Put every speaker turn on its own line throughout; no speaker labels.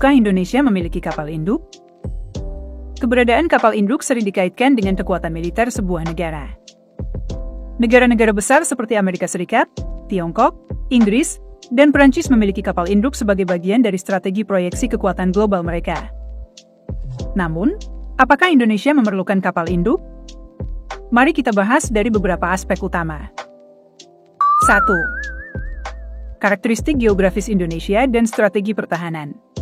Perlukah Indonesia memiliki kapal induk? Keberadaan kapal induk sering dikaitkan dengan kekuatan militer sebuah negara. Negara-negara besar seperti Amerika Serikat, Tiongkok, Inggris, dan Perancis memiliki kapal induk sebagai bagian dari strategi proyeksi kekuatan global mereka. Namun, apakah Indonesia memerlukan kapal induk? Mari kita bahas dari beberapa aspek utama. 1. Karakteristik geografis Indonesia dan strategi pertahanan.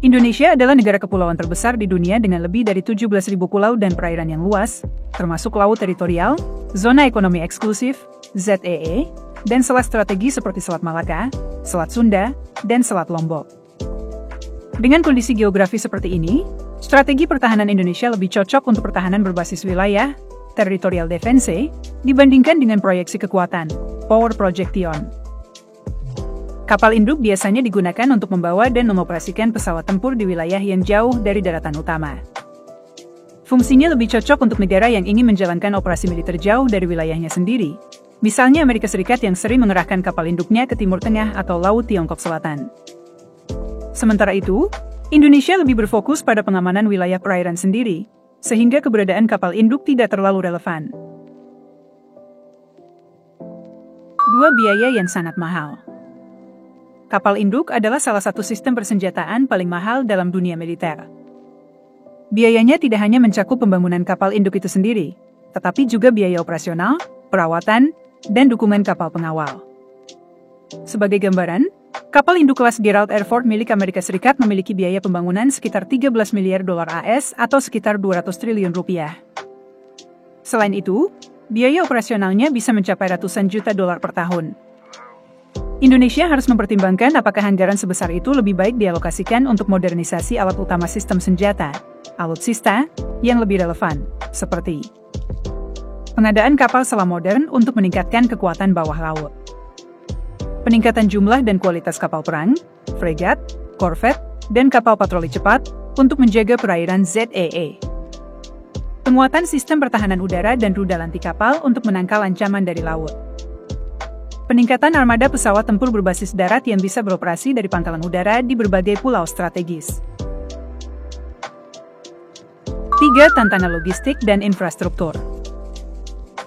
Indonesia adalah negara kepulauan terbesar di dunia dengan lebih dari 17.000 pulau dan perairan yang luas, termasuk laut teritorial, zona ekonomi eksklusif, ZEE, dan selat strategi seperti Selat Malaka, Selat Sunda, dan Selat Lombok. Dengan kondisi geografis seperti ini, strategi pertahanan Indonesia lebih cocok untuk pertahanan berbasis wilayah, territorial defense, dibandingkan dengan proyeksi kekuatan, power projection. Kapal induk biasanya digunakan untuk membawa dan mengoperasikan pesawat tempur di wilayah yang jauh dari daratan utama. Fungsinya lebih cocok untuk negara yang ingin menjalankan operasi militer jauh dari wilayahnya sendiri, misalnya Amerika Serikat yang sering mengerahkan kapal induknya ke Timur Tengah atau Laut Tiongkok Selatan. Sementara itu, Indonesia lebih berfokus pada pengamanan wilayah perairan sendiri, sehingga keberadaan kapal induk tidak terlalu relevan. 2. Biaya yang sangat mahal. Kapal induk adalah salah satu sistem persenjataan paling mahal dalam dunia militer. Biayanya tidak hanya mencakup pembangunan kapal induk itu sendiri, tetapi juga biaya operasional, perawatan, dan dukungan kapal pengawal. Sebagai gambaran, kapal induk kelas Gerald R. Ford milik Amerika Serikat memiliki biaya pembangunan sekitar 13 miliar dolar AS atau sekitar 200 triliun rupiah. Selain itu, biaya operasionalnya bisa mencapai ratusan juta dolar per tahun. Indonesia harus mempertimbangkan apakah anggaran sebesar itu lebih baik dialokasikan untuk modernisasi alat utama sistem senjata, alutsista, yang lebih relevan, seperti pengadaan kapal selam modern untuk meningkatkan kekuatan bawah laut, peningkatan jumlah dan kualitas kapal perang, fregat, korvet, dan kapal patroli cepat untuk menjaga perairan ZEE, penguatan sistem pertahanan udara dan rudal anti kapal untuk menangkal ancaman dari laut, peningkatan armada pesawat tempur berbasis darat yang bisa beroperasi dari pangkalan udara di berbagai pulau strategis. 3. Tantangan logistik dan infrastruktur.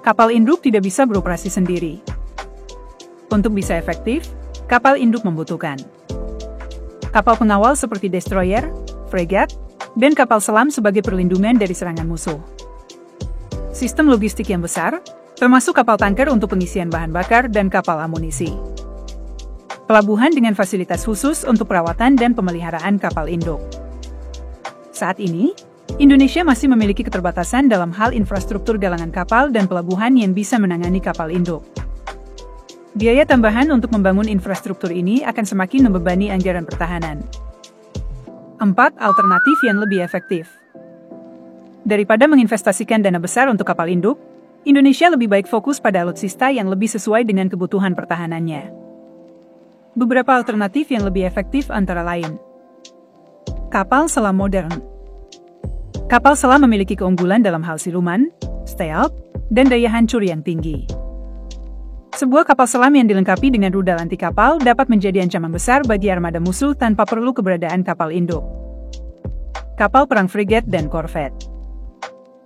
Kapal induk tidak bisa beroperasi sendiri. Untuk bisa efektif, kapal induk membutuhkan kapal pengawal seperti destroyer, fregat, dan kapal selam sebagai perlindungan dari serangan musuh. Sistem logistik yang besar, termasuk kapal tanker untuk pengisian bahan bakar dan kapal amunisi. Pelabuhan dengan fasilitas khusus untuk perawatan dan pemeliharaan kapal induk. Saat ini, Indonesia masih memiliki keterbatasan dalam hal infrastruktur galangan kapal dan pelabuhan yang bisa menangani kapal induk. Biaya tambahan untuk membangun infrastruktur ini akan semakin membebani anggaran pertahanan. 4. Alternatif yang lebih efektif. Daripada menginvestasikan dana besar untuk kapal induk, Indonesia lebih baik fokus pada alutsista yang lebih sesuai dengan kebutuhan pertahanannya. Beberapa alternatif yang lebih efektif antara lain: kapal selam modern. Kapal selam memiliki keunggulan dalam hal siluman, stealth, dan daya hancur yang tinggi. Sebuah kapal selam yang dilengkapi dengan rudal anti kapal dapat menjadi ancaman besar bagi armada musuh tanpa perlu keberadaan kapal induk. Kapal perang frigat dan korvet.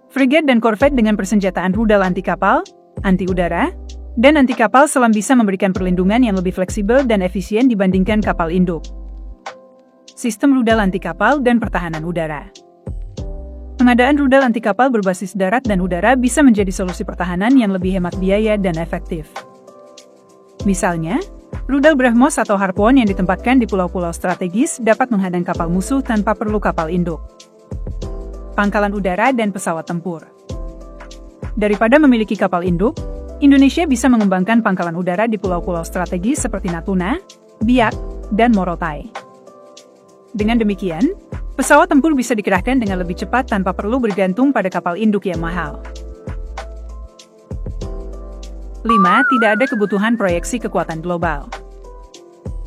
Frigat dan korvet dengan persenjataan rudal anti kapal, anti udara, dan anti kapal selam bisa memberikan perlindungan yang lebih fleksibel dan efisien dibandingkan kapal induk. Sistem rudal anti kapal dan pertahanan udara. Pengadaan rudal anti kapal berbasis darat dan udara bisa menjadi solusi pertahanan yang lebih hemat biaya dan efektif. Misalnya, rudal BrahMos atau Harpoon yang ditempatkan di pulau-pulau strategis dapat menghadang kapal musuh tanpa perlu kapal induk. Pangkalan udara dan pesawat tempur. Daripada memiliki kapal induk, Indonesia bisa mengembangkan pangkalan udara di pulau-pulau strategis seperti Natuna, Biak, dan Morotai. Dengan demikian, pesawat tempur bisa dikerahkan dengan lebih cepat tanpa perlu bergantung pada kapal induk yang mahal. 5. Tidak ada kebutuhan proyeksi kekuatan global.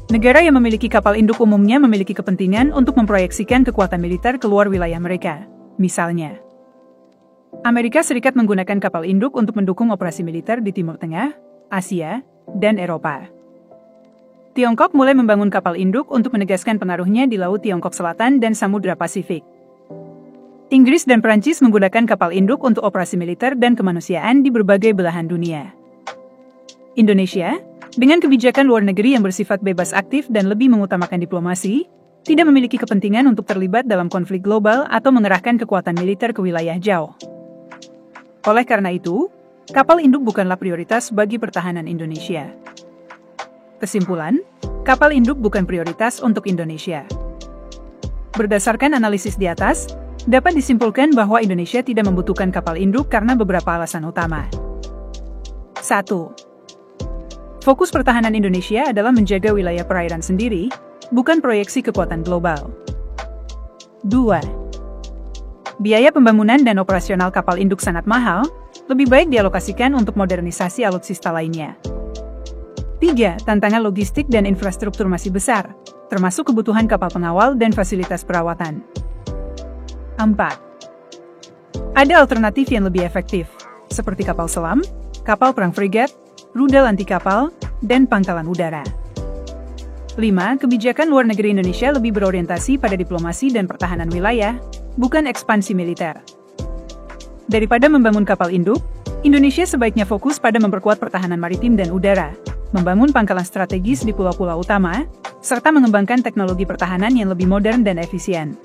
Negara yang memiliki kapal induk umumnya memiliki kepentingan untuk memproyeksikan kekuatan militer keluar wilayah mereka. Misalnya, Amerika Serikat menggunakan kapal induk untuk mendukung operasi militer di Timur Tengah, Asia, dan Eropa. Tiongkok mulai membangun kapal induk untuk menegaskan pengaruhnya di Laut Tiongkok Selatan dan Samudra Pasifik. Inggris dan Prancis menggunakan kapal induk untuk operasi militer dan kemanusiaan di berbagai belahan dunia. Indonesia, dengan kebijakan luar negeri yang bersifat bebas aktif dan lebih mengutamakan diplomasi, tidak memiliki kepentingan untuk terlibat dalam konflik global atau mengerahkan kekuatan militer ke wilayah jauh. Oleh karena itu, kapal induk bukanlah prioritas bagi pertahanan Indonesia. Kesimpulan, kapal induk bukan prioritas untuk Indonesia. Berdasarkan analisis di atas, dapat disimpulkan bahwa Indonesia tidak membutuhkan kapal induk karena beberapa alasan utama. 1. Fokus pertahanan Indonesia adalah menjaga wilayah perairan sendiri, bukan proyeksi kekuatan global. 2. Biaya pembangunan dan operasional kapal induk sangat mahal, lebih baik dialokasikan untuk modernisasi alutsista lainnya. 3. Tantangan logistik dan infrastruktur masih besar, termasuk kebutuhan kapal pengawal dan fasilitas perawatan. 4. Ada alternatif yang lebih efektif, seperti kapal selam, kapal perang frigat, rudal anti kapal, dan pangkalan udara. 5. Kebijakan luar negeri Indonesia lebih berorientasi pada diplomasi dan pertahanan wilayah, bukan ekspansi militer. Daripada membangun kapal induk, Indonesia sebaiknya fokus pada memperkuat pertahanan maritim dan udara, membangun pangkalan strategis di pulau-pulau utama, serta mengembangkan teknologi pertahanan yang lebih modern dan efisien.